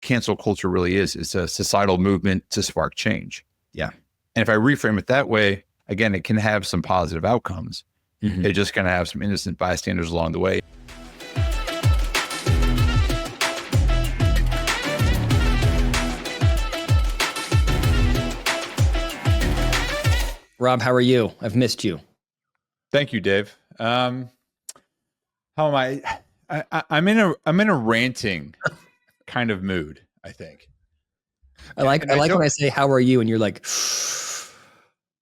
cancel culture really is. It's a societal movement to spark change. Yeah. And if I reframe it that way, again, it can have some positive outcomes. Mm-hmm. It's just going to have some innocent bystanders along the way. Rob, how are you? I've missed you. Thank you, Dave. How am I? I'm in a ranting kind of mood, I think. I like when I say, how are you? And you're like,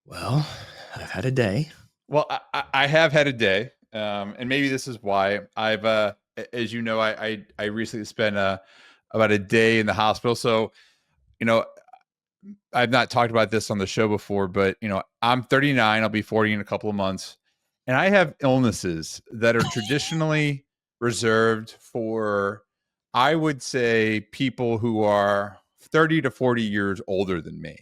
well, I've had a day. Well, I have had a day. And maybe this is why I've, as you know, I recently spent about a day in the hospital. So, I've not talked about this on the show before, but, I'm 39. I'll be 40 in a couple of months. And I have illnesses that are traditionally reserved for, I would say, people who are 30 to 40 years older than me.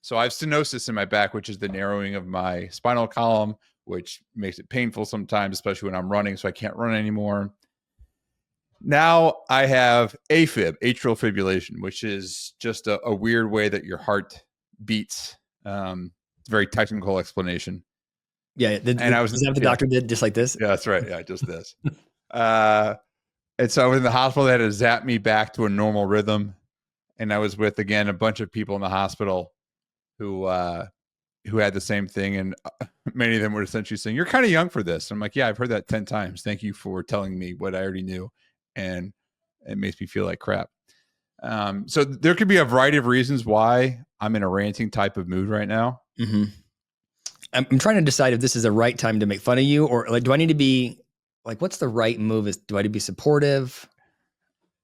So I have stenosis in my back, which is the narrowing of my spinal column, which makes it painful sometimes, especially when I'm running, so I can't run anymore. Now I have AFib, atrial fibrillation, which is just a weird way that your heart beats. It's a very technical explanation. Yeah. Is that the doctor did just like this? Yeah, that's right. Yeah, just this. And so I was in the hospital. They had to zap me back to a normal rhythm. And I was with, again, a bunch of people in the hospital who had the same thing. And many of them were essentially saying, you're kind of young for this. I'm like, yeah, I've heard that 10 times. Thank you for telling me what I already knew. And it makes me feel like crap. So there could be a variety of reasons why I'm in a ranting type of mood right now. Mm-hmm. I'm trying to decide if this is the right time to make fun of you, or like, do I need to be like, what's the right move? Do I need to be supportive?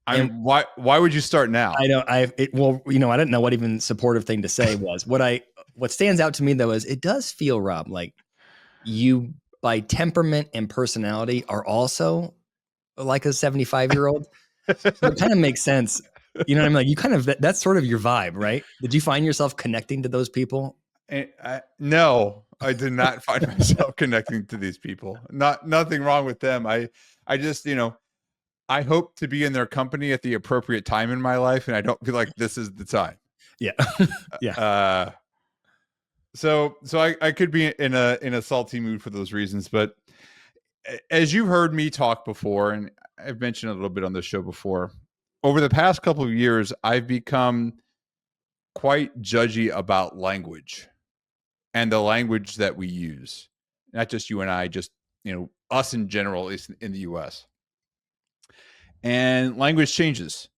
Why would you start now? I know I didn't know what even supportive thing to say was. What stands out to me though is it does feel, Rob, like you by temperament and personality are also like a 75-year-old. So it kind of makes sense. You know what I mean? Like you kind of, that's sort of your vibe, right? Did you find yourself connecting to those people? No, I did not find myself connecting to these people. Nothing wrong with them. I just, I hope to be in their company at the appropriate time in my life, and I don't feel like this is the time. Yeah. Yeah. So I could be in a salty mood for those reasons, but as you've heard me talk before, and I've mentioned a little bit on this show before, over the past couple of years, I've become quite judgy about language and the language that we use. Not just you and I, just, us in general, at least in the US. And language changes.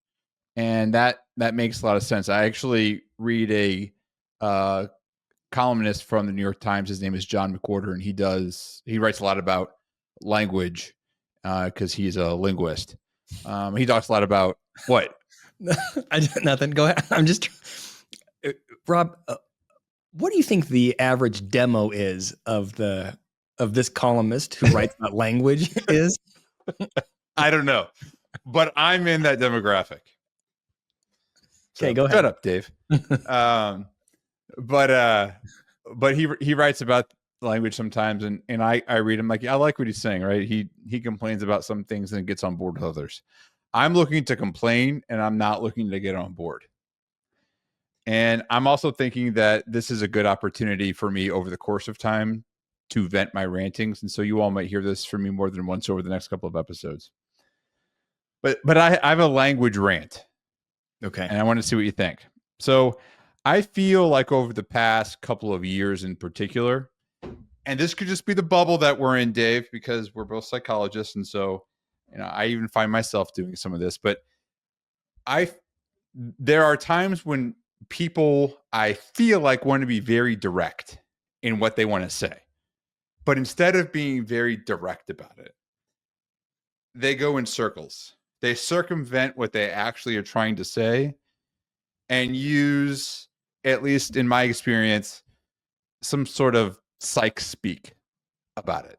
And that makes a lot of sense. I actually read a columnist from the New York Times. His name is John McWhorter, and he writes a lot about language because he's a linguist. He talks a lot about what? Nothing. Go ahead. I'm just, Rob. What do you think the average demo is of this columnist who writes about language is? I don't know, but I'm in that demographic. Okay, go ahead. Shut up, Dave. But he writes about language sometimes, and I read him like, I like what he's saying, right? He complains about some things and gets on board with others. I'm looking to complain, and I'm not looking to get on board. And I'm also thinking that this is a good opportunity for me over the course of time to vent my rantings. And so you all might hear this from me more than once over the next couple of episodes. But I have a language rant. Okay. And I want to see what you think. So I feel like over the past couple of years in particular, and this could just be the bubble that we're in, Dave, because we're both psychologists. And so, I even find myself doing some of this, but there are times when people, I feel like, want to be very direct in what they want to say. But instead of being very direct about it, they go in circles. They circumvent what they actually are trying to say and use, at least in my experience, some sort of psych speak about it.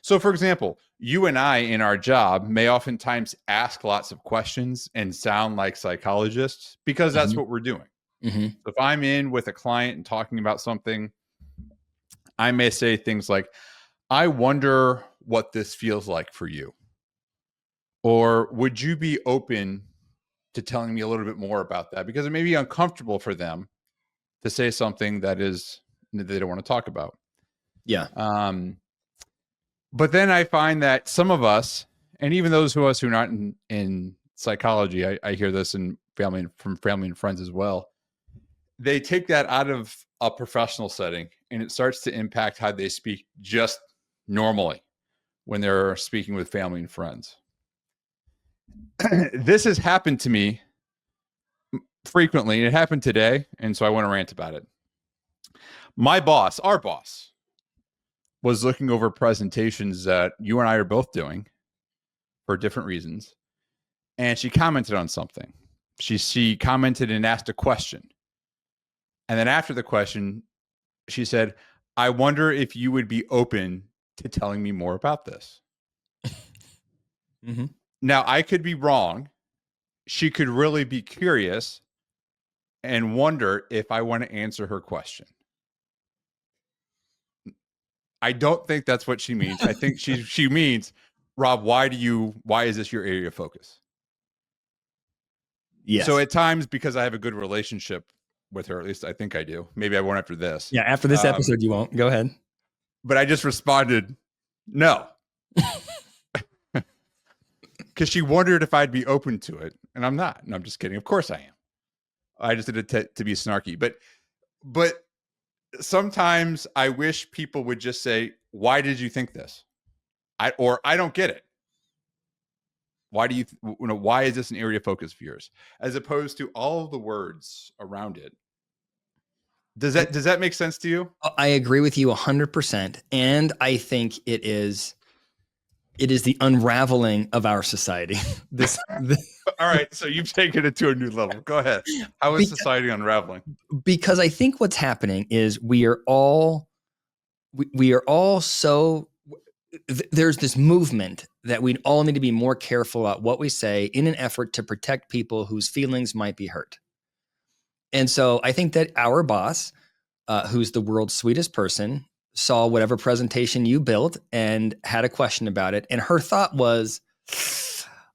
So, for example, you and I in our job may oftentimes ask lots of questions and sound like psychologists because that's what we're doing. Mm-hmm. So if I'm in with a client and talking about something, I may say things like, I wonder what this feels like for you. Or would you be open to telling me a little bit more about that, because it may be uncomfortable for them to say something that they don't want to talk about. Yeah. But then I find that some of us, and even those of us who are not in psychology, I hear this from family and friends as well. They take that out of a professional setting, and it starts to impact how they speak just normally when they're speaking with family and friends. This has happened to me frequently, and it happened today, and so I want to rant about it. Our boss, was looking over presentations that you and I are both doing for different reasons, and she commented on something. She commented and asked a question. And then after the question, she said, "I wonder if you would be open to telling me more about this." Mm-hmm. Now, I could be wrong. She could really be curious and wonder if I want to answer her question. I don't think that's what she means. I think she means, Rob, why is this your area of focus? Yes. So at times, because I have a good relationship with her, at least I think I do. Maybe I won't after this. Yeah. After this episode, you won't. Go ahead. But I just responded, no. Because she wondered if I'd be open to it. And I'm not. And I'm just kidding. Of course I am. I just did it to be snarky. But sometimes I wish people would just say, why did you think this? I don't get it. Why do why is this an area of focus of yours? As opposed to all of the words around it. Does that make sense to you? I agree with you 100%. And I think it is the unraveling of our society. All right. So you've taken it to a new level. Go ahead. How is society unraveling? Because I think what's happening is we are all so, there's this movement that we all need to be more careful about what we say in an effort to protect people whose feelings might be hurt. And so I think that our boss, who's the world's sweetest person, saw whatever presentation you built and had a question about it. And her thought was,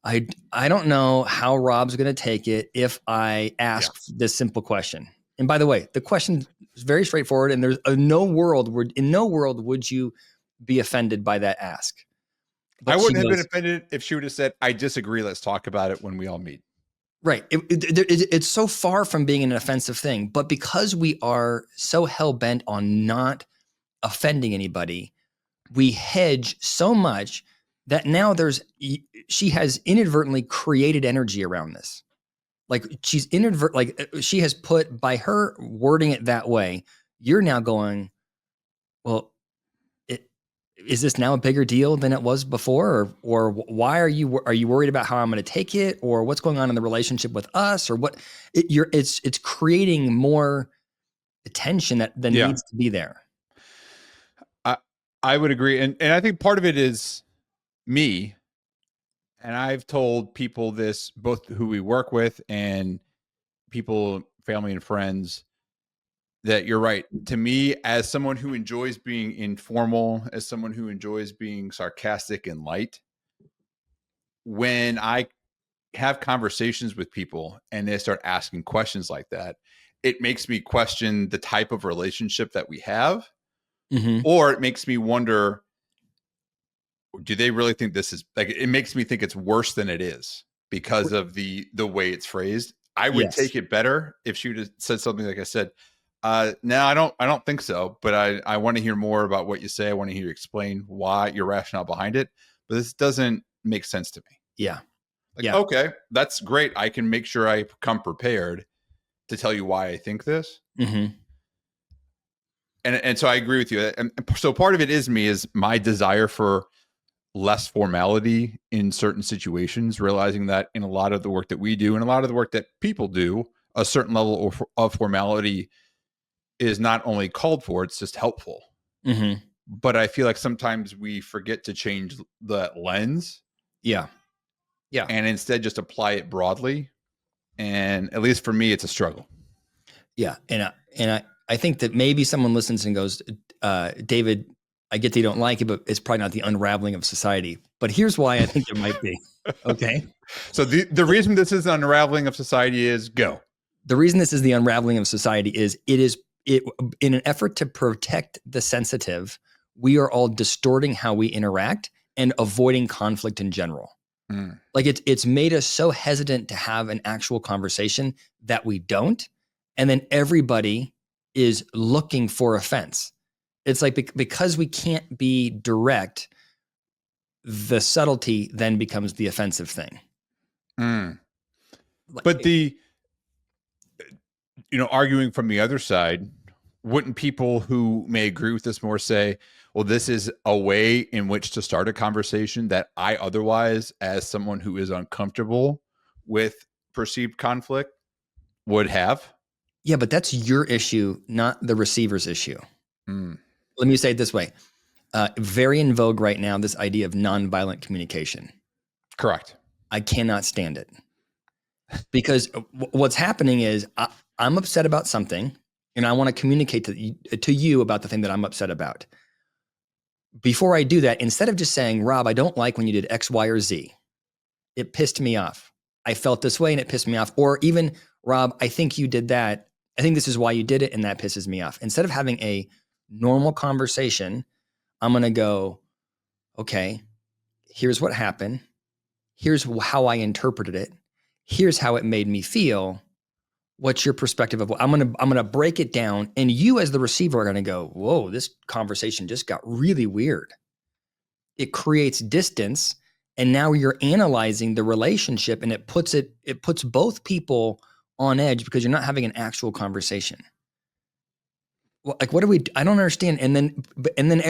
I don't know how Rob's going to take it if I ask this simple question. And by the way, the question is very straightforward, and there's in no world would you be offended by that ask. But I wouldn't have been offended if she would have said, "I disagree. Let's talk about it when we all meet." Right. It's so far from being an offensive thing, but because we are so hell-bent on not offending anybody, we hedge so much that now she has inadvertently created energy around this. Like she has put, by her wording it that way, you're now going, well, is this now a bigger deal than it was before? Or why are you worried about how I'm going to take it, or what's going on in the relationship with us, or what it's creating more attention that needs to be there. I would agree. And I think part of it is me. And I've told people this, both who we work with and people, family and friends, that you're right. To me, as someone who enjoys being informal, as someone who enjoys being sarcastic and light, when I have conversations with people and they start asking questions like that, it makes me question the type of relationship that we have. Mm-hmm. Or it makes me wonder, do they really think this is like, it makes me think it's worse than it is because of the way it's phrased. I would take it better if she would have said something like I said, no, I don't think so, but I want to hear more about what you say. I want to hear you explain why, your rationale behind it, but this doesn't make sense to me. Yeah. Okay, that's great. I can make sure I come prepared to tell you why I think this. Mm-hmm. And so I agree with you. And so part of it is my desire for less formality in certain situations, realizing that in a lot of the work that we do and a lot of the work that people do, a certain level of formality is not only called for, it's just helpful. Mm-hmm. But I feel like sometimes we forget to change the lens. Yeah. Yeah. And instead just apply it broadly. And at least for me, it's a struggle. Yeah. And I think that maybe someone listens and goes, David, I get that you don't like it, but it's probably not the unraveling of society. But here's why I think it might be. Okay. So the reason this is an unraveling of society is go. The reason this is the unraveling of society is it in an effort to protect the sensitive, we are all distorting how we interact and avoiding conflict in general. Like it's made us so hesitant to have an actual conversation that we don't. And then everybody is looking for offense. It's like because we can't be direct, the subtlety then becomes the offensive thing. But arguing from the other side, wouldn't people who may agree with this more say, well, this is a way in which to start a conversation that I otherwise, as someone who is uncomfortable with perceived conflict, would have? Yeah, but that's your issue, not the receiver's issue. Let me say it this way. Very in vogue right now, this idea of nonviolent communication. Correct. I cannot stand it. Because what's happening is I'm upset about something, and I want to communicate to you about the thing that I'm upset about. Before I do that, instead of just saying, Rob, I don't like when you did X, Y, or Z. It pissed me off. I felt this way and it pissed me off. Or even, Rob, I think you did that. I think this is why you did it and that pisses me off. Instead of having a normal conversation, I'm going to go, okay, here's what happened. Here's how I interpreted it. Here's how it made me feel. What's your perspective of what I'm going to break it down, and you as the receiver are going to go, whoa, this conversation just got really weird. It creates distance, and now you're analyzing the relationship, and it puts both people on edge because you're not having an actual conversation. Like, what do we? I don't understand. And then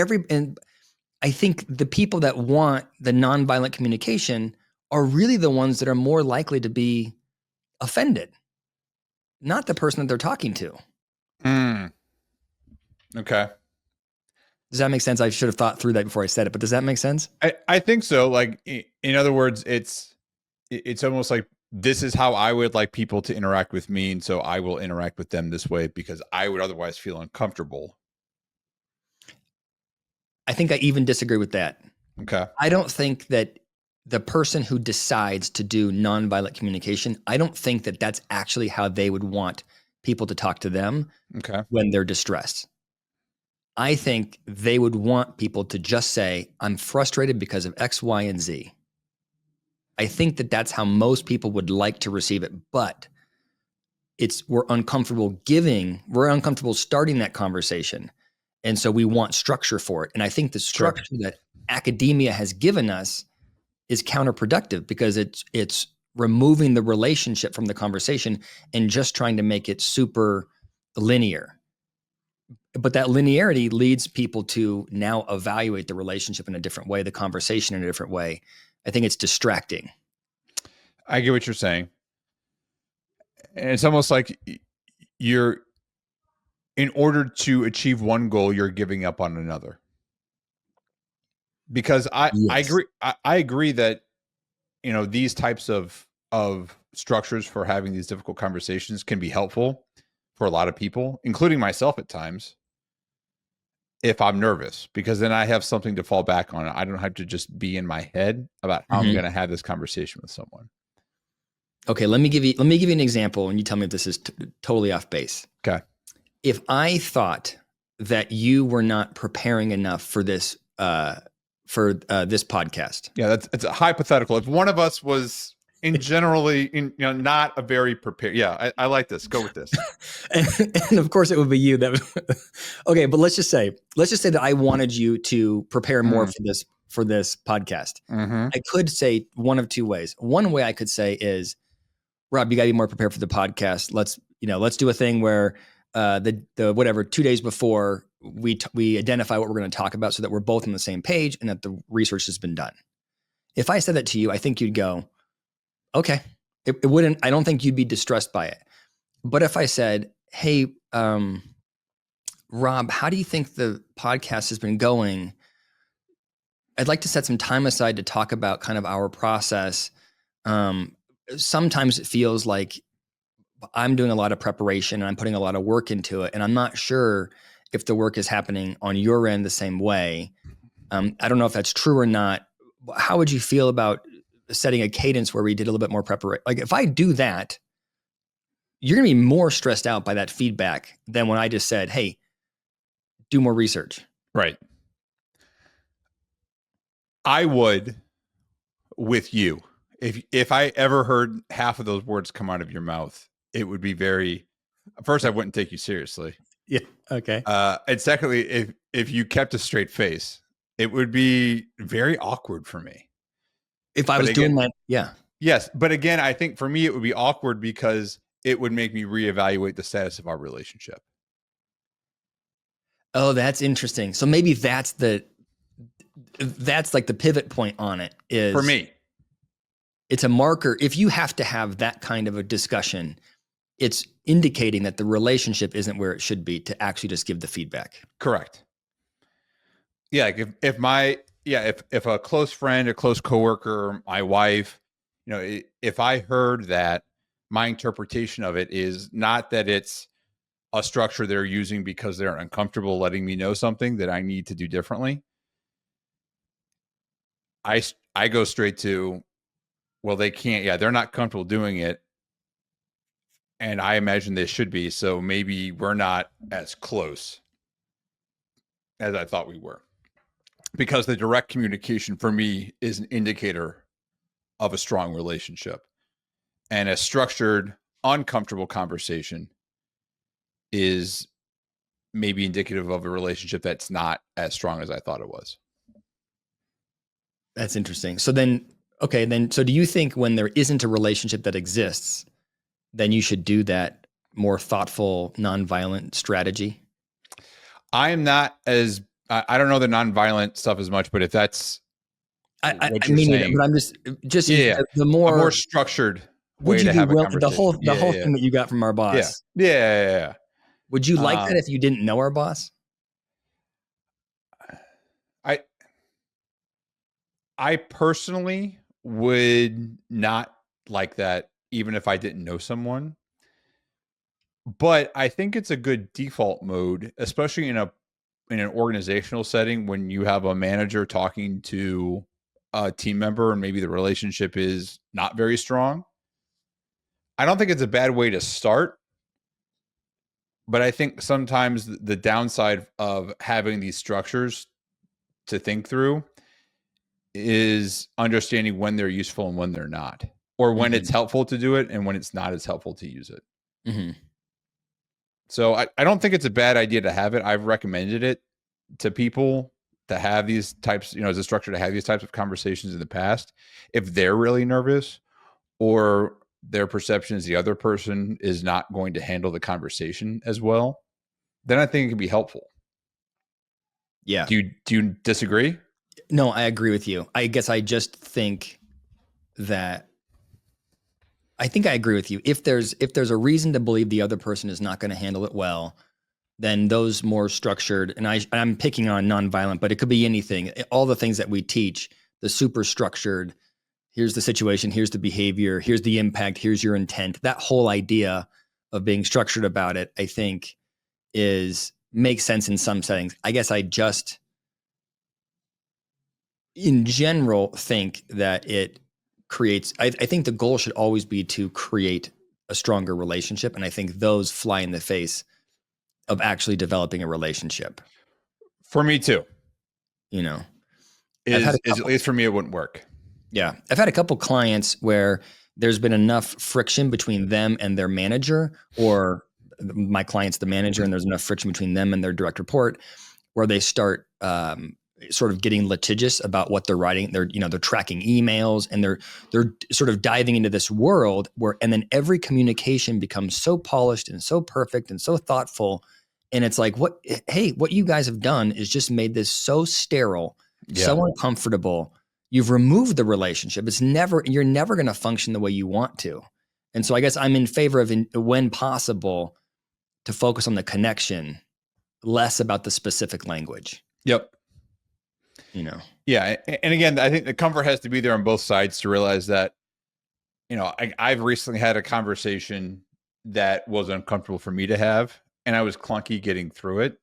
I think the people that want the nonviolent communication are really the ones that are more likely to be offended, not the person that they're talking to. Okay. Does that make sense? I should have thought through that before I said it, but does that make sense? I think so. Like, in other words, it's almost like this is how I would like people to interact with me, and so I will interact with them this way because I would otherwise feel uncomfortable. I think I even disagree with that. Okay. I don't think that the person who decides to do nonviolent communication, I don't think that that's actually how they would want people to talk to them when they're distressed. I think they would want people to just say, I'm frustrated because of X, Y, and Z. I think that that's how most people would like to receive it, but we're uncomfortable starting that conversation. And so we want structure for it. And I think the structure that academia has given us is counterproductive because it's removing the relationship from the conversation and just trying to make it super linear. But that linearity leads people to now evaluate the relationship in a different way, the conversation in a different way. I think it's distracting. I get what you're saying. And it's almost like in order to achieve one goal, you're giving up on another. Because I agree. I agree that, these types of structures for having these difficult conversations can be helpful for a lot of people, including myself at times, if I'm nervous, because then I have something to fall back on. I don't have to just be in my head about how I'm going to have this conversation with someone. Okay, let me give you an example, and you tell me if this is totally off base. Okay. If I thought that you were not preparing enough for this this podcast, it's a hypothetical. If one of us was not a very prepared, I like this. Go with this. and of course, it would be you. Okay, but let's just say that I wanted you to prepare more for this podcast. I could say one of two ways. One way I could say is, Rob, you got to be more prepared for the podcast. Let's do a thing where the 2 days before we identify what we're going to talk about so that we're both on the same page and that the research has been done. If I said that to you, I think you'd go, okay. It wouldn't. I don't think you'd be distressed by it. But if I said, hey, Rob, how do you think the podcast has been going? I'd like to set some time aside to talk about kind of our process. Sometimes it feels like I'm doing a lot of preparation and I'm putting a lot of work into it. And I'm not sure if the work is happening on your end the same way. I don't know if that's true or not. How would you feel about setting a cadence where we did a little bit more preparation. Like if I do that, you're going to be more stressed out by that feedback than when I just said, hey, do more research. Right. I would with you. If I ever heard half of those words come out of your mouth, it would be very, first, I wouldn't take you seriously. Yeah. Okay. And secondly, if you kept a straight face, it would be very awkward for me. If I was doing that, yeah. Yes. But again, I think for me, it would be awkward because it would make me reevaluate the status of our relationship. Oh, that's interesting. So maybe that's like the pivot point on it is For me. It's a marker. If you have to have that kind of a discussion, it's indicating that the relationship isn't where it should be to actually just give the feedback. Correct. Yeah. Like if a close friend, a close coworker, my wife, if I heard that, my interpretation of it is not that it's a structure they're using because they're uncomfortable letting me know something that I need to do differently. I go straight to, well, they can't. Yeah, they're not comfortable doing it. And I imagine they should be. So maybe we're not as close as I thought we were. Because the direct communication for me is an indicator of a strong relationship. And a structured, uncomfortable conversation is maybe indicative of a relationship that's not as strong as I thought it was. That's interesting. So then, so do you think when there isn't a relationship that exists, then you should do that more thoughtful, nonviolent strategy? I am not as, I don't know the nonviolent stuff as much, but if that's what you're saying, but I'm just the more structured way to have a conversation. The whole thing that you got from our boss. Yeah. Would you like that if you didn't know our boss? I personally would not like that, even if I didn't know someone. But I think it's a good default mode, especially in an organizational setting when you have a manager talking to a team member and maybe the relationship is not very strong. I don't think it's a bad way to start. But I think sometimes the downside of having these structures to think through is understanding when they're useful and when they're not, or when it's helpful to do it and when it's not as helpful to use it. Mm-hmm. So I don't think it's a bad idea to have it. I've recommended it to people to have these types, as a structure to have these types of conversations in the past. If they're really nervous or their perception is the other person is not going to handle the conversation as well, then I think it can be helpful. Yeah. Do you disagree? No, I agree with you. I guess I just think that I agree with you. If there's a reason to believe the other person is not going to handle it well, then those more structured, and I'm picking on nonviolent, but it could be anything. All the things that we teach, the super structured, here's the situation, here's the behavior, here's the impact, here's your intent. That whole idea of being structured about it, I think, makes sense in some settings. I guess I just, in general, think that it creates, I think the goal should always be to create a stronger relationship. And I think those fly in the face of actually developing a relationship. For me too. At least for me, it wouldn't work. Yeah. I've had a couple clients where there's been enough friction between them and their manager, or my client's the manager, and there's enough friction between them and their direct report where they start sort of getting litigious about what they're writing. They're tracking emails, and they're sort of diving into this world and then every communication becomes so polished and so perfect and so thoughtful. And it's like, what you guys have done is just made this so sterile, so uncomfortable. You've removed the relationship. You're never going to function the way you want to. And so I guess I'm in favor of, when possible, to focus on the connection, less about the specific language. Yep. Yeah. And again, I think the comfort has to be there on both sides to realize that, I've recently had a conversation that was uncomfortable for me to have, and I was clunky getting through it.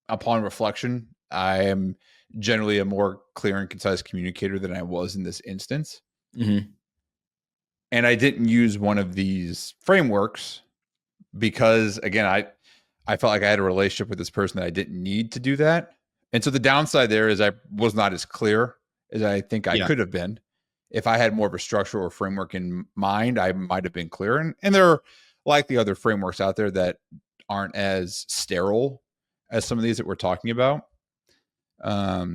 Upon reflection, I am generally a more clear and concise communicator than I was in this instance. Mm-hmm. And I didn't use one of these frameworks because, again, I felt like I had a relationship with this person that I didn't need to do that. And so the downside there is I was not as clear as I think I Yeah. could have been. If I had more of a structure or framework in mind, I might have been clearer. And there are likely other frameworks out there that aren't as sterile as some of these that we're talking about. But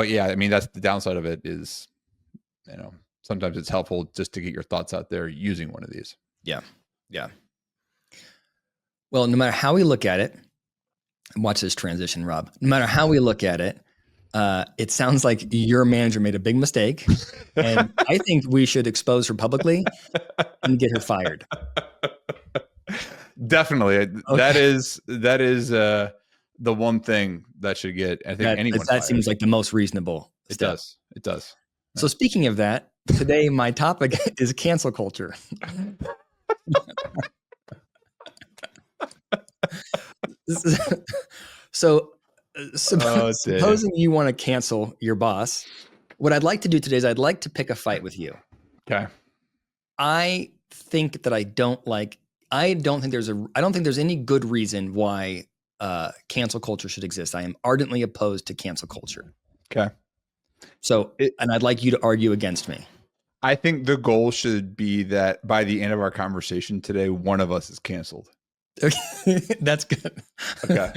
yeah, I mean, that's the downside of it is, sometimes it's helpful just to get your thoughts out there using one of these. Yeah. Yeah. Well, no matter how we look at it, watch this transition, Rob. No matter how we look at it, it sounds like your manager made a big mistake. And I think we should expose her publicly and get her fired. Definitely. Okay. That is the one thing that should get, I think, anyone That fired. seems like the most reasonable It step. does. It does. So speaking of that, today my topic is cancel culture. So supposing you want to cancel your boss, what I'd like to do today is I'd like to pick a fight with you. Okay. I think that I don't think there's any good reason why cancel culture should exist. I am ardently opposed to cancel culture. Okay. So, and I'd like you to argue against me. I think the goal should be that by the end of our conversation today, one of us is canceled. Okay. That's good. Okay.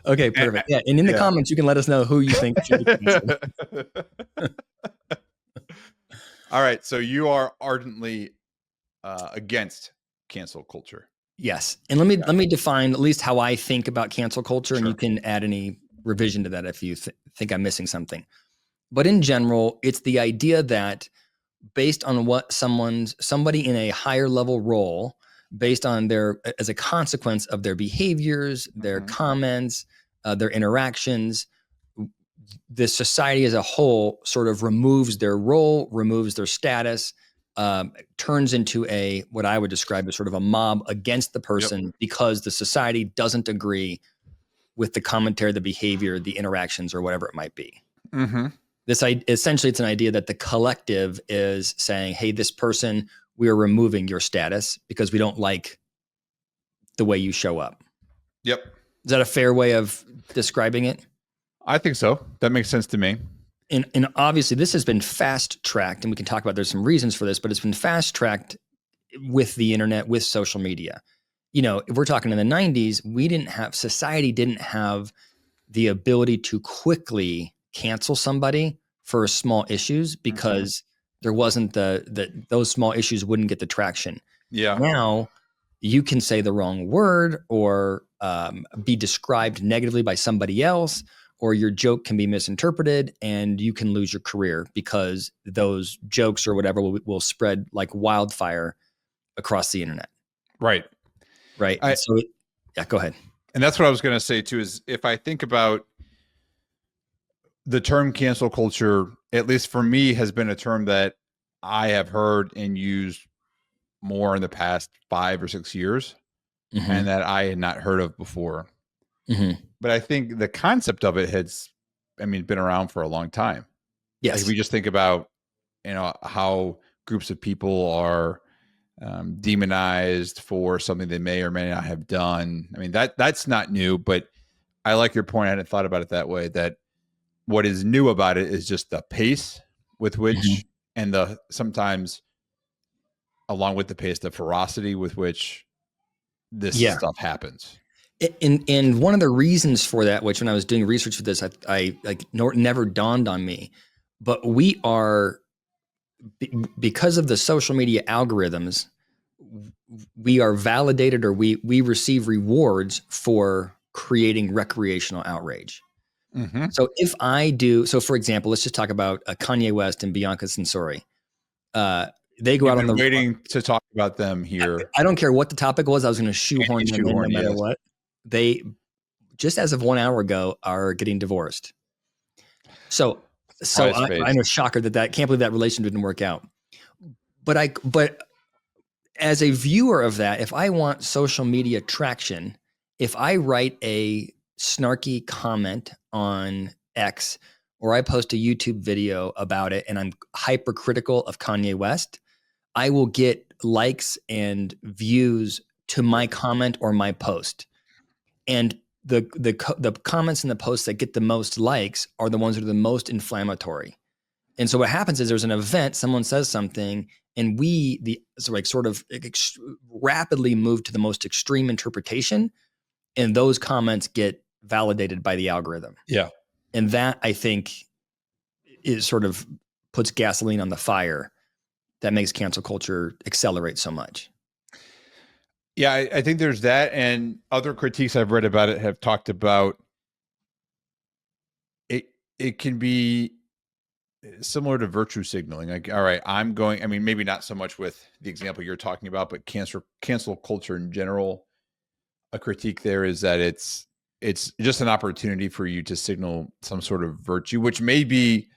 Okay, perfect. Yeah, and in the comments, you can let us know who you think should be canceled. All right, so you are ardently against cancel culture. Yes, and let me define at least how I think about cancel culture, and you can add any revision to that if you think I'm missing something. But in general, it's the idea that based on what somebody in a higher level role, based on as a consequence of their behaviors, their comments, their interactions, the society as a whole sort of removes their role, removes their status, turns into what I would describe as sort of a mob against the person because the society doesn't agree with the commentary, the behavior, the interactions, or whatever it might be. Mm-hmm. Essentially, it's an idea that the collective is saying, hey, this person, we are removing your status because we don't like the way you show up. Yep. Is that a fair way of describing it? I think so. That makes sense to me. And obviously, this has been fast-tracked, and we can talk about there's some reasons for this, but it's been fast-tracked with the internet, with social media. If we're talking in the 90s, society didn't have the ability to quickly cancel somebody for small issues because there wasn't those small issues wouldn't get the traction. Yeah. Now you can say the wrong word or be described negatively by somebody else, or your joke can be misinterpreted and you can lose your career because those jokes or whatever will spread like wildfire across the internet. Right. Right. Go ahead. And that's what I was going to say too, is if I think about the term cancel culture, at least for me, has been a term that I have heard and used more in the past 5 or 6 years, and that I had not heard of before. But I think the concept of it been around for a long time. Yes. Like we just think about, how groups of people are demonized for something they may or may not have done. I mean, that's not new, but I like your point. I hadn't thought about it that way, that what is new about it is just the pace with which, and sometimes along with the pace, the ferocity with which this stuff happens. And one of the reasons for that, which when I was doing research for this, I never dawned on me, but we are, because of the social media algorithms, we are validated, or we receive rewards for creating recreational outrage. So for example, let's just talk about Kanye West and Bianca Censori. They go out on the waiting to talk about them here. I don't care what the topic was. I was going to shoehorn them in no matter what. They, just as of 1 hour ago, are getting divorced. So I'm a shocker that can't believe that relation didn't work out. But as a viewer of that, if I want social media traction, if I write a snarky comment on X or I post a YouTube video about it and I'm hypercritical of Kanye West, I will get likes and views to my comment or my post. And the comments and the posts that get the most likes are the ones that are the most inflammatory. And so what happens is there's an event, someone says something, and rapidly move to the most extreme interpretation, and those comments get validated by the algorithm. Yeah. And that, I think, is sort of puts gasoline on the fire that makes cancel culture accelerate so much. Yeah, I think there's that, and other critiques I've read about it have talked about it. It can be similar to virtue signaling. Like, all right, I mean, maybe not so much with the example you're talking about, but cancel culture in general. A critique there is that it's just an opportunity for you to signal some sort of virtue, which may be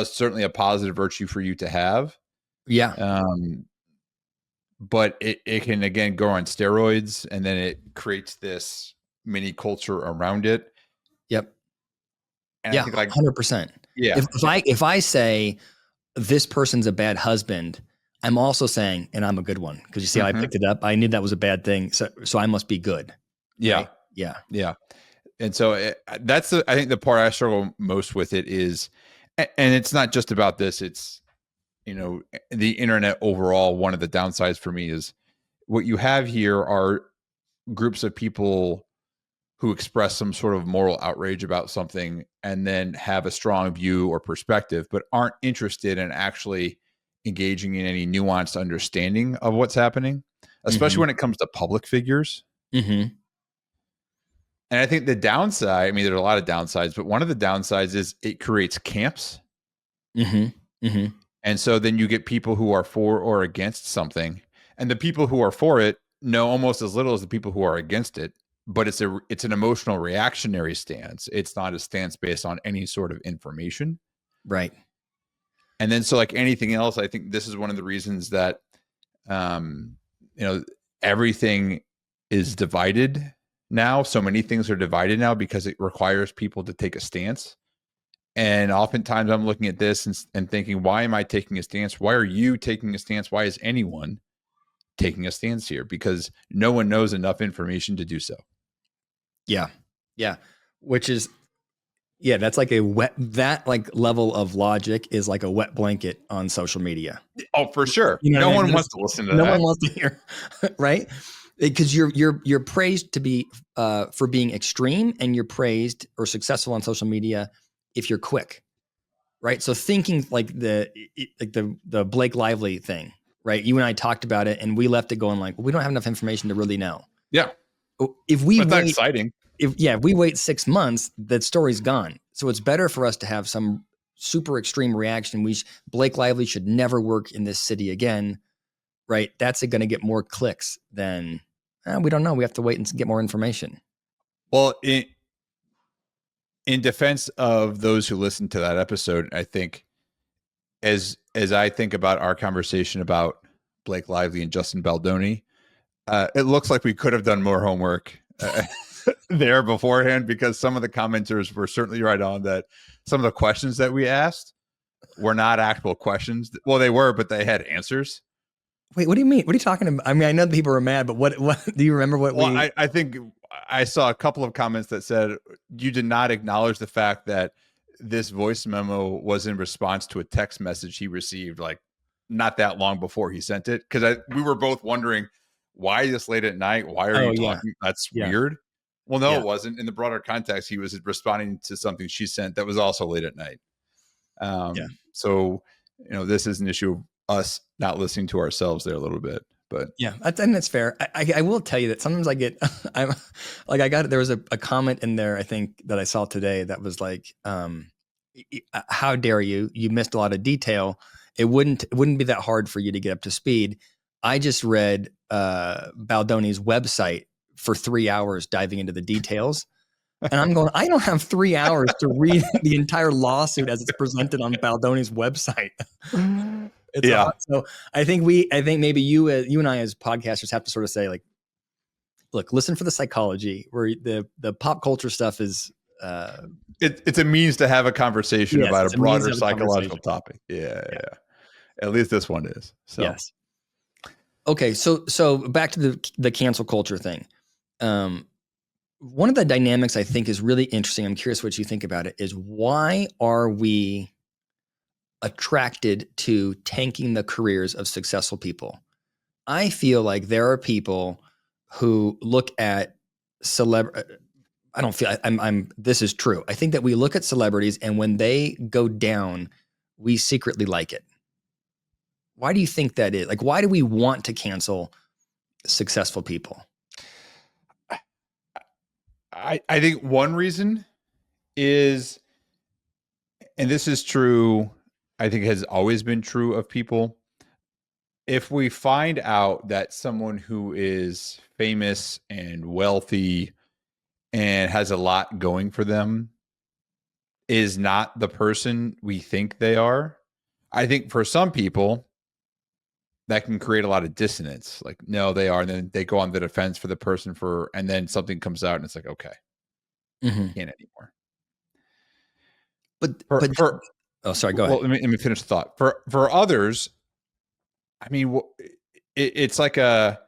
certainly a positive virtue for you to have. Yeah. But it can, again, go on steroids, and then it creates this mini culture around it. Yep. And yeah, I think, like, 100%. Yeah. If I say this person's a bad husband, I'm also saying, and I'm a good one, because you see how I picked it up. I knew that was a bad thing, so I must be good. Yeah. Right? Yeah. And so that's I think the part I struggle most with it is, and it's not just about this. It's, the internet overall. One of the downsides for me is what you have here are groups of people who express some sort of moral outrage about something and then have a strong view or perspective, but aren't interested in actually engaging in any nuanced understanding of what's happening, especially when it comes to public figures. Mm-hmm. And I think the downside, I mean, there are a lot of downsides, but one of the downsides is it creates camps. Mm-hmm. Mm-hmm. And so then you get people who are for or against something, and the people who are for it know almost as little as the people who are against it. But it's an emotional reactionary stance. It's not a stance based on any sort of information. Right. And then, so like anything else, I think this is one of the reasons that, everything is divided now. So many things are divided now because it requires people to take a stance. And oftentimes I'm looking at this and thinking, why am I taking a stance? Why are you taking a stance? Why is anyone taking a stance here? Because no one knows enough information to do so. Yeah. Yeah. Which is, that's like that level of logic is like a wet blanket on social media. Oh, for sure. No one wants to listen to that. No one wants to hear, right? Because you're praised to be for being extreme, and you're praised or successful on social media if you're quick, right? So thinking like the Blake Lively thing, right? You and I talked about it, and we left it going like, well, we don't have enough information to really know. Yeah. If we That's not exciting. If we wait 6 months, that story's gone. So it's better for us to have some super extreme reaction. Blake Lively should never work in this city again, right? That's going to get more clicks than we don't know. We have to wait and get more information. Well, in defense of those who listened to that episode, I think as I think about our conversation about Blake Lively and Justin Baldoni, it looks like we could have done more homework there beforehand, because some of the commenters were certainly right on that. Some of the questions that we asked were not actual questions. Well, they were, but they had answers. Wait, what do you mean? What are you talking about? I mean, I know that people were mad, but what do you remember what I think I saw a couple of comments that said you did not acknowledge the fact that this voice memo was in response to a text message he received like not that long before he sent it. Because we were both wondering, why this late at night? Why are you talking? That's weird. Well, no, it wasn't. In the broader context, he was responding to something she sent that was also late at night. So, this is an issue of us not listening to ourselves there a little bit. But and that's fair. I will tell you that sometimes I get, there was a comment in there, I think, that I saw today that was like, how dare you? You missed a lot of detail. It wouldn't be that hard for you to get up to speed. I just read Baldoni's website for 3 hours diving into the details. And I'm going, I don't have 3 hours to read the entire lawsuit as it's presented on Baldoni's website. So I think maybe you and I as podcasters have to sort of say, like, look, listen for the psychology, where the pop culture stuff is It's a means to have a conversation yes, about a it's a means broader of a psychological conversation. topic. Yeah, Yeah. yeah. At least this one is. So Yes. Okay. So back to the cancel culture thing. One of the dynamics I think is really interesting. I'm curious what you think about it. Is why are we attracted to tanking the careers of successful people? I feel like there are people who look at celebrity. I don't feel I'm this is true. I think that we look at celebrities and when they go down, we secretly like it. Why do you think that is? Like, why do we want to cancel successful people? I think one reason is, and this is true, I think has always been true of people. If we find out that someone who is famous and wealthy and has a lot going for them is not the person we think they are, I think for some people that can create a lot of dissonance. Like, no, they are. And then they go on the defense for the person and then something comes out and it's like, okay, Mm-hmm. can't anymore. But oh, sorry, go Well, ahead. let me finish the thought. For others, I mean, it's like a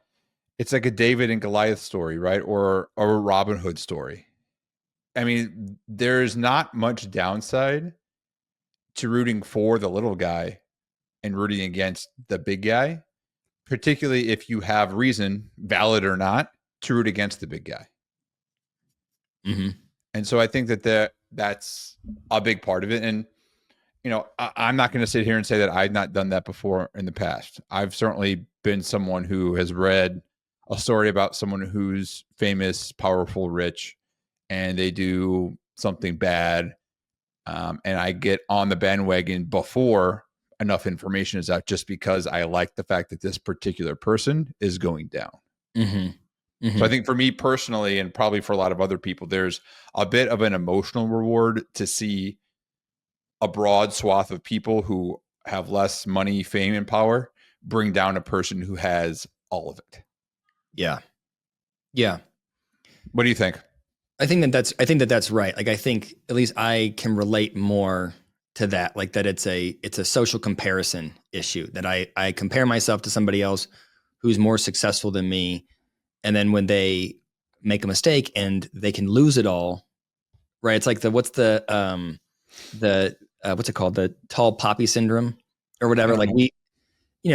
David and Goliath story, right? Or a Robin Hood story. I mean, there's not much downside to rooting for the little guy and rooting against the big guy, particularly if you have reason, valid or not, to root against the big guy. Mm-hmm. And so I think that's a big part of it. And I'm not going to sit here and say that I've not done that before in the past. I've certainly been someone who has read a story about someone who's famous, powerful, rich, and they do something bad. And I get on the bandwagon before enough information is out just because I like the fact that this particular person is going down. Mm-hmm. Mm-hmm. So I think for me personally, and probably for a lot of other people, there's a bit of an emotional reward to see a broad swath of people who have less money, fame, and power bring down a person who has all of it. Yeah. Yeah. What do you think? I think that that's right. Like, I think at least I can relate more to that. Like that it's a social comparison issue that I compare myself to somebody else who's more successful than me. And then when they make a mistake and they can lose it all, right? It's like what's it called? The tall poppy syndrome or I whatever. don't Like know.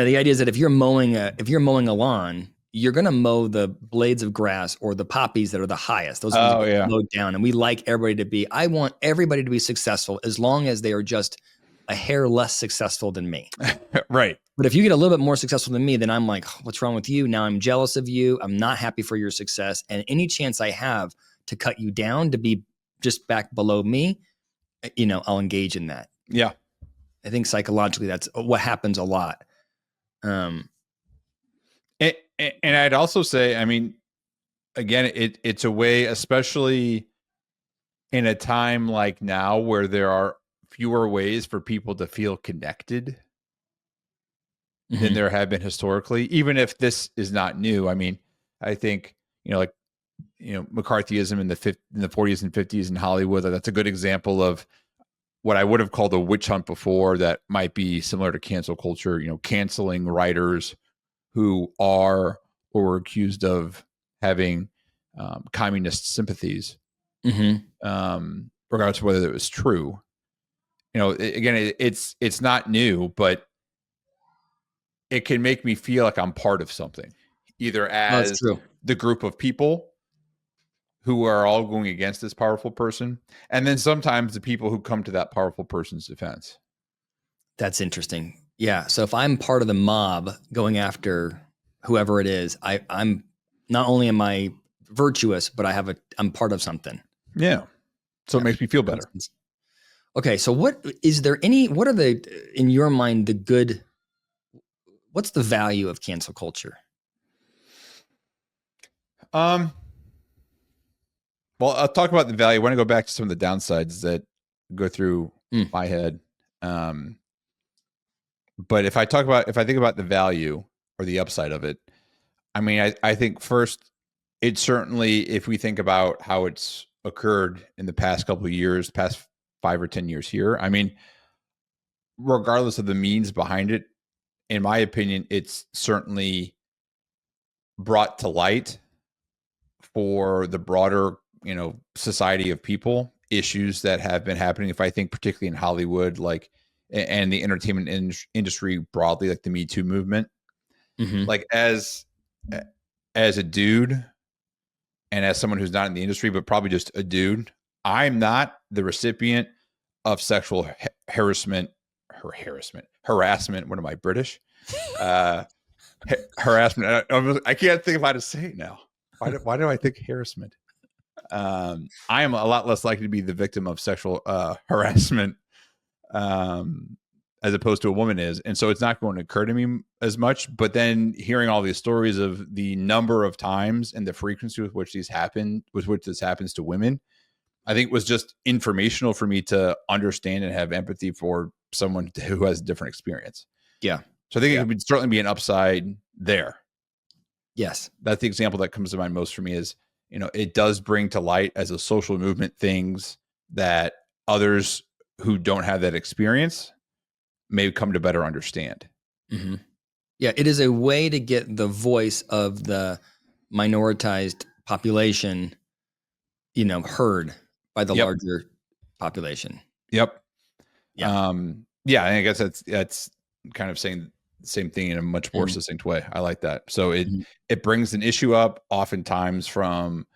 the idea is that if you're mowing a lawn, you're going to mow the blades of grass or the poppies that are the highest. Those ones Oh, get yeah. mowed down. And we like everybody to be, I want everybody to be successful as long as they are just a hair less successful than me. Right. But if you get a little bit more successful than me, then I'm like, what's wrong with you? Now I'm jealous of you. I'm not happy for your success. And any chance I have to cut you down to be just back below me, I'll engage in that. Yeah. I think psychologically that's what happens a lot. And I'd also say, I mean, again, it's a way, especially in a time like now where there are fewer ways for people to feel connected than there have been historically, even if this is not new. I mean, I think, McCarthyism in the 40s and 50s in Hollywood, that's a good example of what I would have called a witch hunt before that might be similar to cancel culture, canceling writers who are or were accused of having communist sympathies, regardless of whether it was true. Again, it's not new, but it can make me feel like I'm part of something, either That's as true. the group of people who are all going against this powerful person, and then sometimes the people who come to that powerful person's defense. That's interesting. Yeah. So if I'm part of the mob going after whoever it is, I'm not only am I virtuous, but I'm part of something. Yeah. So Yeah. it makes me feel better. Okay. So what are in your mind, what's the value of cancel culture? Well, I'll talk about the value. I want to go back to some of the downsides that go through my head. But if I think about the value or the upside of it, I mean, I think first, it's certainly, if we think about how it's occurred in the past couple of years, past 5 or 10 years here. I mean, regardless of the means behind it, in my opinion, it's certainly brought to light for the broader, society of people, issues that have been happening. If I think particularly in Hollywood, like, and the entertainment industry broadly, like the Me Too movement, like as a dude and as someone who's not in the industry, but probably just a dude, I'm not the recipient of sexual harassment. What am I, British? Harassment. I can't think of how to say it now. Why do I think harassment? I am a lot less likely to be the victim of sexual harassment as opposed to a woman is. And so it's not going to occur to me as much. But then hearing all these stories of the number of times and the frequency with which this happens to women, I think was just informational for me to understand and have empathy for someone who has a different experience. Yeah. So I think it would certainly be an upside there. Yes. That's the example that comes to mind most for me is, it does bring to light as a social movement things that others who don't have that experience may come to better understand. Mm-hmm. Yeah. It is a way to get the voice of the minoritized population, heard by the larger population. Yep. Yeah. Yeah. I guess that's kind of saying the same thing in a much more succinct way. I like that. So it brings an issue up oftentimes from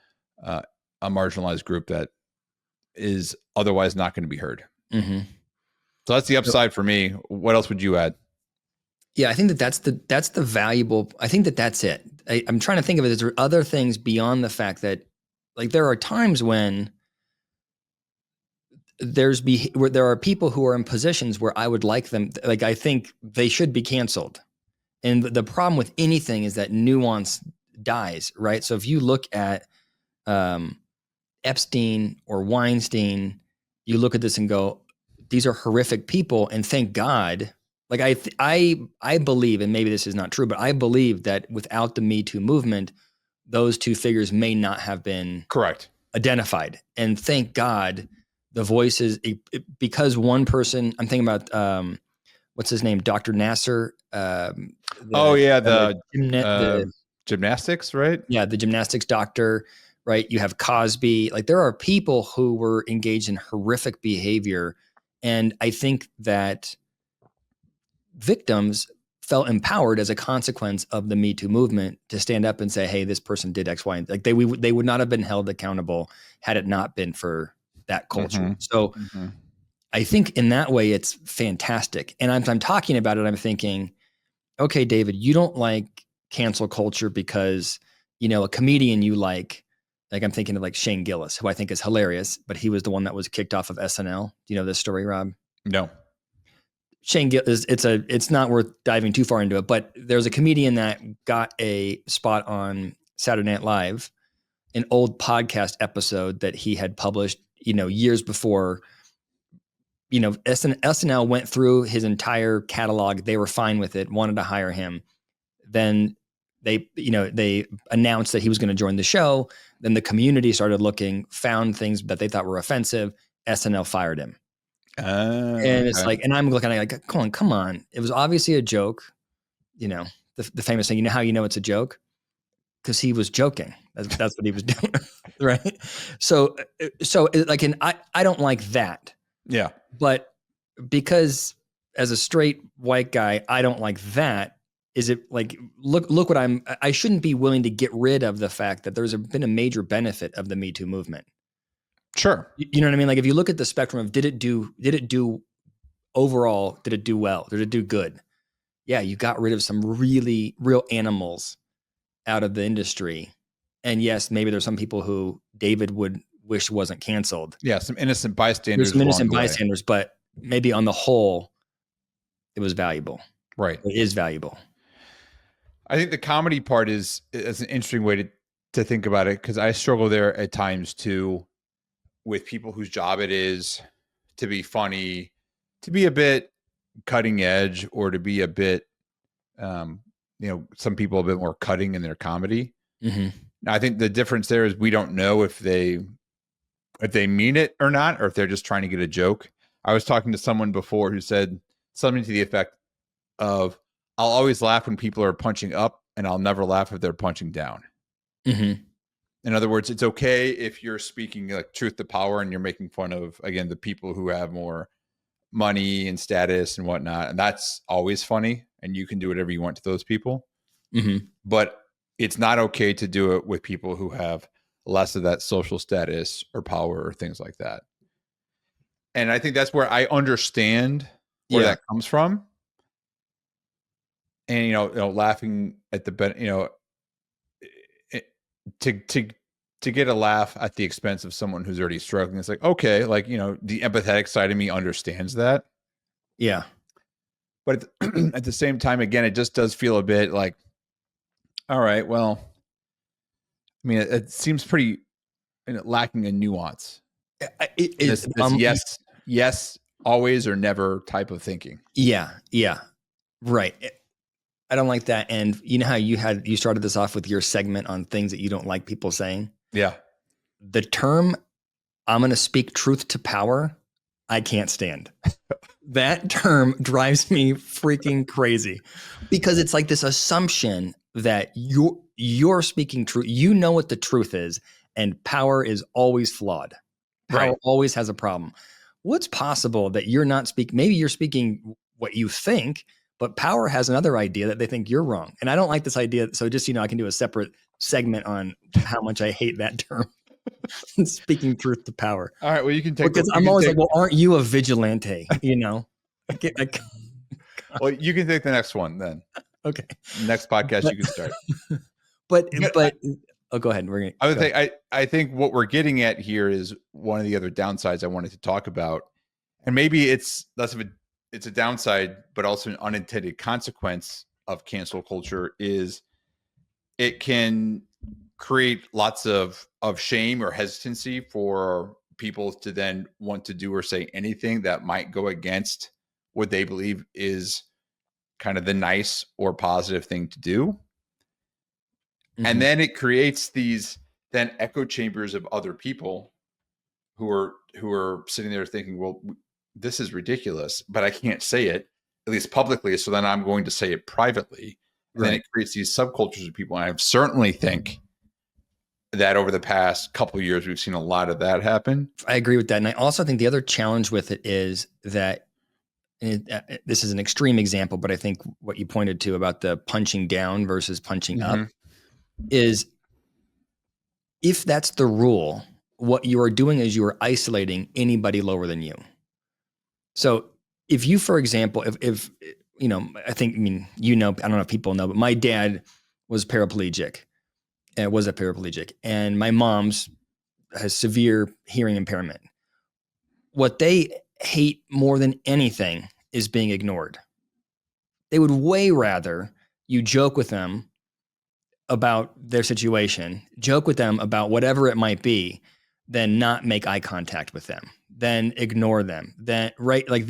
a marginalized group that is otherwise not going to be heard. So that's the upside for me. What else would you add? Yeah, I think that's the valuable. I think that's it. I'm trying to think of it. Is there other things beyond the fact that, like, there are times when where there are people who are in positions where I would like them, like, I think they should be canceled. And the problem with anything is that nuance dies, right? So if you look at Epstein or Weinstein, you look at this and go, these are horrific people, and thank God. Like, I believe, and maybe this is not true, but I believe that without the Me Too movement, those two figures may not have been correct identified. And thank God the voices, because one person, I'm thinking about, what's his name? Dr. Nasser. The gymnastics, right? Yeah. The gymnastics doctor, right? You have Cosby. Like, there are people who were engaged in horrific behavior. And I think that victims felt empowered as a consequence of the Me Too movement to stand up and say, hey, this person did X, Y, and like they would not have been held accountable had it not been for that culture. So I think in that way, it's fantastic. And I'm talking about it, I'm thinking, okay, David, you don't like cancel culture because, a comedian you like I'm thinking of like Shane Gillis, who I think is hilarious, but he was the one that was kicked off of SNL. Do you know this story, Rob? No. Shane Gillis, it's not worth diving too far into it, but there's a comedian that got a spot on Saturday Night Live, an old podcast episode that he had published, years before. SNL went through his entire catalog. They were fine with it, wanted to hire him. Then they announced that he was going to join the show. Then the community started looking, found things that they thought were offensive. SNL fired him. And it's like, and I'm looking at it like, come on. It was obviously a joke. The famous thing, how it's a joke? Because he was joking. That's what he was doing. Right. So like, and I don't like that. Yeah. But because as a straight white guy, I don't like that. Is it like, look what I shouldn't be willing to get rid of the fact that there's been a major benefit of the Me Too movement. Sure. You know what I mean? Like, if you look at the spectrum of did it do overall, did it do well? Did it do good? Yeah, you got rid of some really real animals out of the industry. And yes, maybe there's some people who David would wish wasn't canceled. Yeah, some innocent bystanders. There's some innocent bystanders, but maybe on the whole, it was valuable. Right. It is valuable. I think the comedy part is an interesting way to think about it, because I struggle there at times too, with people whose job it is to be funny, to be a bit cutting edge, or to be a bit, some people a bit more cutting in their comedy. Now, I think the difference there is we don't know if they if they mean it or not, or if they're just trying to get a joke. I was talking to someone before who said something to the effect of, I'll always laugh when people are punching up, and I'll never laugh if they're punching down. Mm-hmm. In other words, it's okay if you're speaking like truth to power and you're making fun of, again, the people who have more money and status and whatnot. And that's always funny. And you can do whatever you want to those people. Mm-hmm. But it's not okay to do it with people who have less of that social status or power or things like that. And I think that's where I understand where Yeah. that comes from. And, laughing at the, to get a laugh at the expense of someone who's already struggling. It's like, okay, like, the empathetic side of me understands that. Yeah. But at the same time, again, it just does feel a bit like, all right, well, I mean, it seems pretty lacking a nuance. This yes, always or never type of thinking. Yeah. Yeah. Right. I don't like that. And you know how you started this off with your segment on things that you don't like people saying? Yeah. The term, I'm going to speak truth to power, I can't stand. That term drives me freaking crazy because it's like this assumption that you're speaking truth. You know what the truth is, and power is always flawed. Power Right. always has a problem. What's possible that you're not speaking? Maybe you're speaking what you think, but power has another idea that they think you're wrong. And I don't like this idea. So just, I can do a separate segment on how much I hate that term. Speaking truth to power. All right. Well, you can take Because I'm always like, well, aren't you a vigilante? Well, you can take the next one then. Okay. Next podcast, you can start. But go ahead. I think what we're getting at here is one of the other downsides I wanted to talk about, and maybe it's less of it's a downside, but also an unintended consequence of cancel culture is it can create lots of shame or hesitancy for people to then want to do or say anything that might go against what they believe is kind of the nice or positive thing to do. Mm-hmm. And then it creates these then echo chambers of other people who are sitting there thinking, well, this is ridiculous, but I can't say it, at least publicly. So then I'm going to say it privately. And right. Then it creates these subcultures of people. And I certainly think that over the past couple of years, we've seen a lot of that happen. I agree with that. And I also think the other challenge with it is that this is an extreme example, but I think what you pointed to about the punching down versus punching mm-hmm. up is if that's the rule, what you are doing is you are isolating anybody lower than you. So if you, for example, if I don't know if people know, but my dad was paraplegic. Was a paraplegic, and my mom's has severe hearing impairment. What they hate more than anything is being ignored. They would way rather you joke with them about their situation, joke with them about whatever it might be, than not make eye contact with them, then ignore them. Then right, like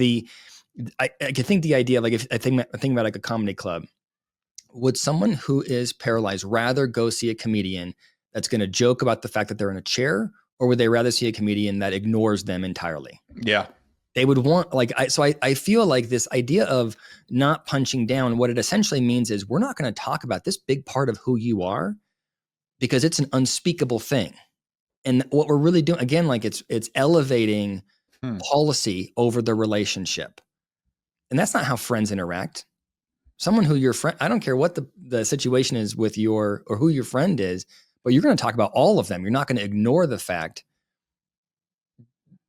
I can think the idea, like if I think about like a comedy club. Would someone who is paralyzed rather go see a comedian that's going to joke about the fact that they're in a chair, or would they rather see a comedian that ignores them entirely? Yeah. They would want I feel like this idea of not punching down, what it essentially means is we're not going to talk about this big part of who you are because it's an unspeakable thing. And what we're really doing, again, like it's elevating policy over the relationship. And that's not how friends interact. Someone who your friend, I don't care what the situation is with or who your friend is, but you're going to talk about all of them. You're not going to ignore the fact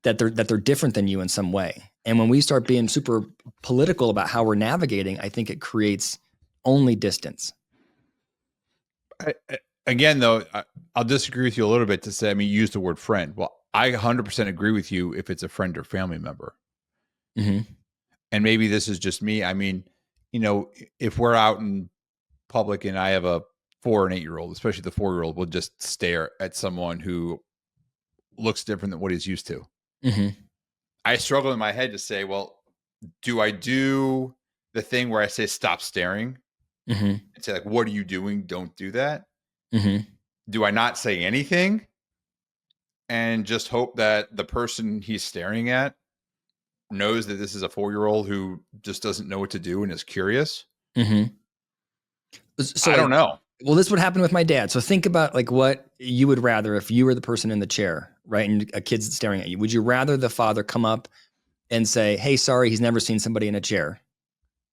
that they're different than you in some way. And when we start being super political about how we're navigating, I think it creates only distance. Again, though, I'll disagree with you a little bit to say, you use the word friend. Well, I 100% agree with you if it's a friend or family member. Mm-hmm. And maybe this is just me. If we're out in public and I have a 4 and 8-year-old, especially the 4-year-old, will just stare at someone who looks different than what he's used to. Mm-hmm. I struggle in my head to say, well, do I do the thing where I say, stop staring mm-hmm. and say, like, what are you doing? Don't do that. Mm-hmm. Do I not say anything? and just hope that the person he's staring at knows that this is a 4-year-old who just doesn't know what to do and is curious. Mm-hmm. So I don't know. Well, this would happen with my dad. So think about like what you would rather if you were the person in the chair, right? And a kid's staring at you. Would you rather the father come up and say, "Hey, sorry, he's never seen somebody in a chair."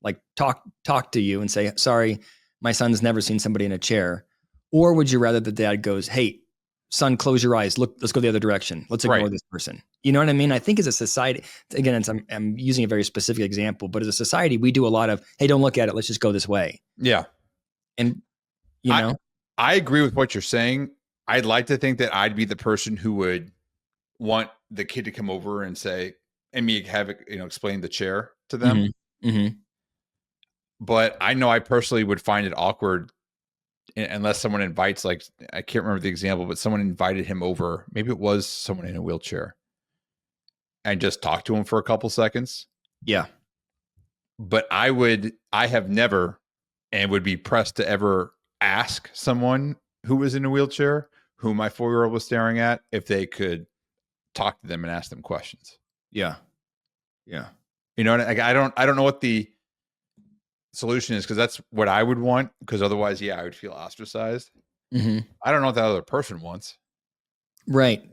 Like talk to you and say, "Sorry, my son's never seen somebody in a chair." Or would you rather the dad goes, "Hey, son, close your eyes. Look, let's go the other direction. Let's ignore this person." You know what I mean? I think as a society, again, I'm using a very specific example, but as a society, we do a lot of, "Hey, don't look at it. Let's just go this way." Yeah. And you know, I agree with what you're saying. I'd like to think that I'd be the person who would want the kid to come over and say, and me have it, explain the chair to them. Mm-hmm. Mm-hmm. But I know I personally would find it awkward unless someone invites, like, I can't remember the example, but someone invited him over. Maybe it was someone in a wheelchair and just talked to him for a couple seconds. Yeah. But I have never and would be pressed to ever ask someone who was in a wheelchair, who my 4-year-old was staring at, if they could talk to them and ask them questions. Yeah. Yeah. You know, I don't know what the solution is, because that's what I would want, because otherwise, yeah, I would feel ostracized. Mm-hmm. I don't know what that other person wants. Right.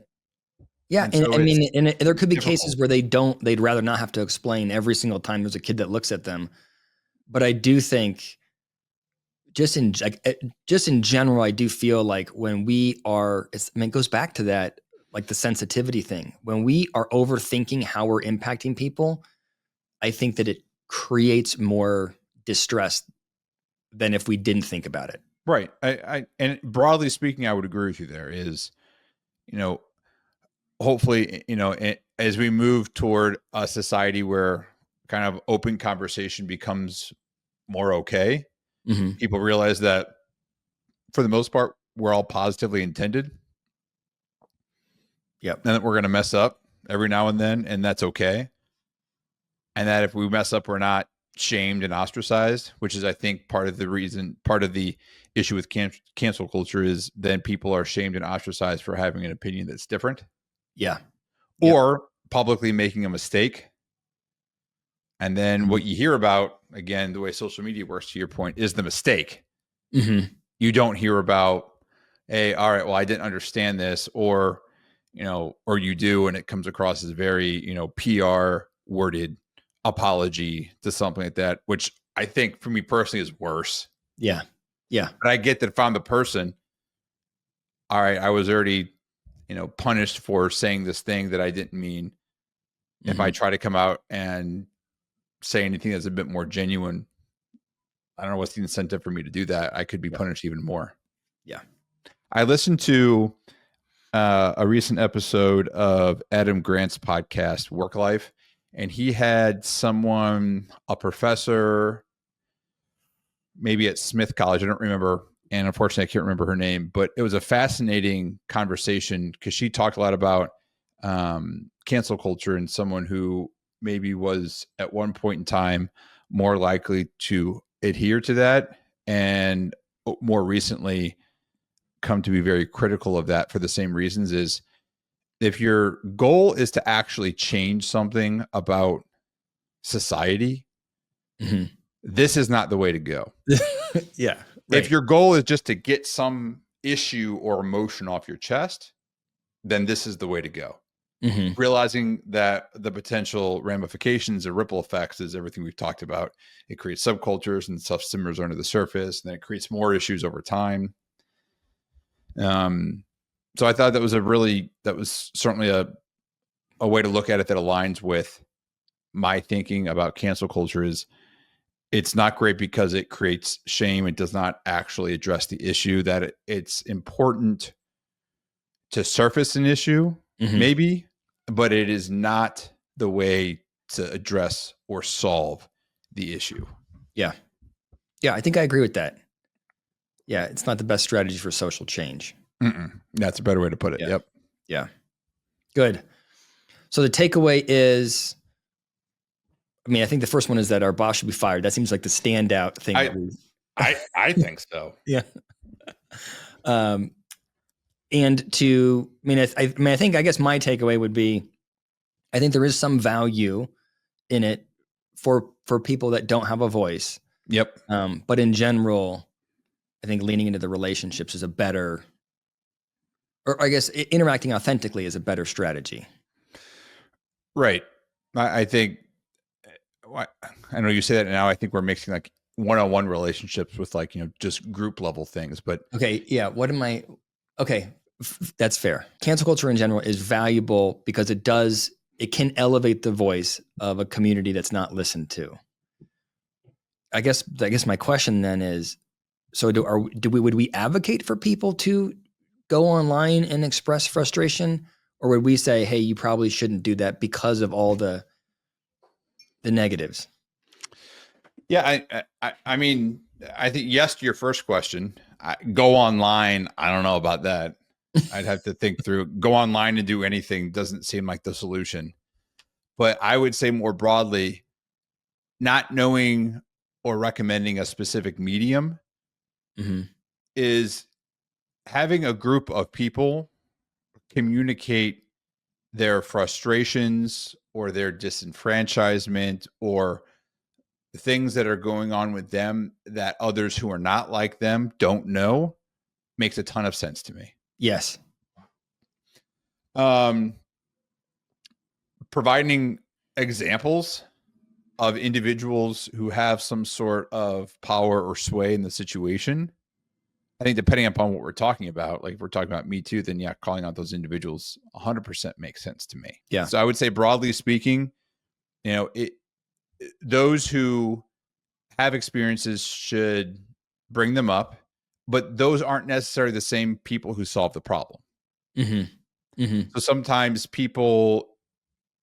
Yeah. And so I mean, and there could be difficult. cases where they'd rather not have to explain every single time there's a kid that looks at them. But I do think just in general, I do feel like when we are, it goes back to that, like the sensitivity thing. When we are overthinking how we're impacting people, I think that it creates more distress than if we didn't think about it. Right. And broadly speaking, I would agree with you. There is, hopefully, as we move toward a society where kind of open conversation becomes more okay, Mm-hmm. people realize that for the most part, we're all positively intended. Yep. And that we're going to mess up every now and then, and that's okay. And that if we mess up, we're not shamed and ostracized, which is, I think, part of the issue with cancel culture is then people are shamed and ostracized for having an opinion that's different. Yeah. Or publicly making a mistake. And then what you hear about, again, the way social media works, to your point, is the mistake. Mm-hmm. You don't hear about, hey, all right, well, I didn't understand this, or you do, and it comes across as very, PR worded apology to something like that, which I think for me personally is worse. Yeah. Yeah. But I get that if I'm the person, all right, I was already, punished for saying this thing that I didn't mean. Mm-hmm. If I try to come out and say anything that's a bit more genuine, I don't know what's the incentive for me to do that. I could be punished even more. Yeah. I listened to a recent episode of Adam Grant's podcast, Work Life, and he had a professor, maybe at Smith College, I don't remember, and unfortunately I can't remember her name, but it was a fascinating conversation because she talked a lot about cancel culture and someone who maybe was at one point in time more likely to adhere to that, and more recently come to be very critical of that for the same reasons. Is if your goal is to actually change something about society, mm-hmm. this is not the way to go. Yeah. Right. If your goal is just to get some issue or emotion off your chest, then this is the way to go. Mm-hmm. Realizing that the potential ramifications or ripple effects is everything we've talked about. It creates subcultures and stuff simmers under the surface, and then it creates more issues over time. So I thought that was certainly a way to look at it that aligns with my thinking about cancel culture. Is it's not great because it creates shame. It does not actually address the issue. That it's important to surface an issue, mm-hmm. maybe, but it is not the way to address or solve the issue. Yeah. Yeah, I think I agree with that. Yeah, it's not the best strategy for social change. That's a better way to put it. Yeah. Yep. Yeah. Good. So the takeaway is, I think the first one is that our boss should be fired. That seems like the standout thing. I think so. Yeah. And I guess my takeaway would be, I think there is some value in it for people that don't have a voice. Yep. But in general, I think leaning into the relationships is a better, or I guess interacting authentically is a better strategy. Right. I think, I know you say that now, I think we're mixing like one-on-one relationships with like, just group level things, but okay. Yeah. Okay. That's fair. Cancel culture in general is valuable because it can elevate the voice of a community that's not listened to. I guess my question then is, so would we advocate for people to go online and express frustration, or would we say, hey, you probably shouldn't do that because of all the negatives? Yeah, I mean, I think yes to your first question. Go online. I don't know about that. I'd have to think through. Go online and do anything doesn't seem like the solution. But I would say more broadly, not knowing or recommending a specific medium is having a group of people communicate their frustrations or their disenfranchisement or things that are going on with them that others who are not like them don't know makes a ton of sense to me. Yes. Providing examples of individuals who have some sort of power or sway in the situation. I think depending upon what we're talking about, like if we're talking about Me Too, then yeah, calling out those individuals 100% makes sense to me. Yeah. So I would say broadly speaking, those who have experiences should bring them up, but those aren't necessarily the same people who solve the problem. So sometimes people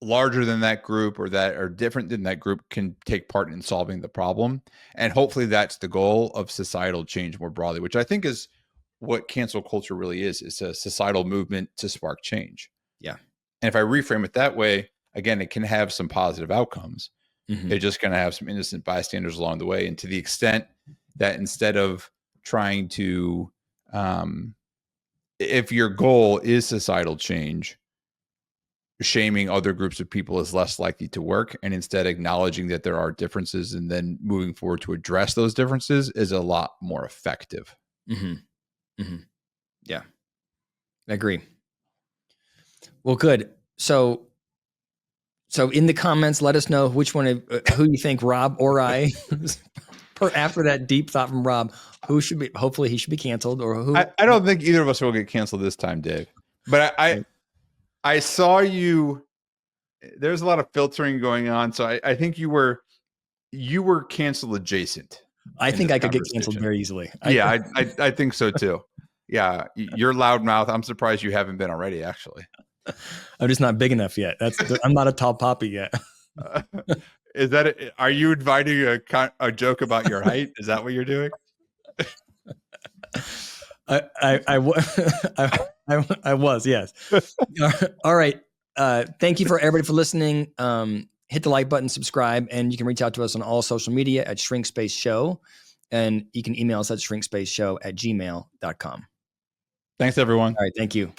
larger than that group or that are different than that group can take part in solving the problem. And hopefully that's the goal of societal change more broadly, which I think is what cancel culture really is. It's a societal movement to spark change. Yeah. And if I reframe it that way, again, it can have some positive outcomes. It's just going to have some innocent bystanders along the way. And to the extent that instead of trying to, if your goal is societal change, shaming other groups of people is less likely to work, and instead acknowledging that there are differences and then moving forward to address those differences is a lot more effective. Yeah, I agree. Well, good. So in the comments, let us know which one who you think, Rob or I. After that deep thought from Rob, who should be? Hopefully, he should be canceled, or who? I don't think either of us will get canceled this time, Dave. But I saw you. There's a lot of filtering going on, so I think you were cancel adjacent. I think I could get canceled very easily. Yeah, I think so too. Yeah, you're loudmouth. I'm surprised you haven't been already. Actually, I'm just not big enough yet. I'm not a tall poppy yet. Is that it? Are you inviting a joke about your height? Is that what you're doing? I was, yes. All right. Thank you for everybody for listening. Hit the like button, subscribe, and you can reach out to us on all social media at Shrinkspace Show. And you can email us at shrinkspaceshow@gmail.com. Thanks, everyone. All right. Thank you.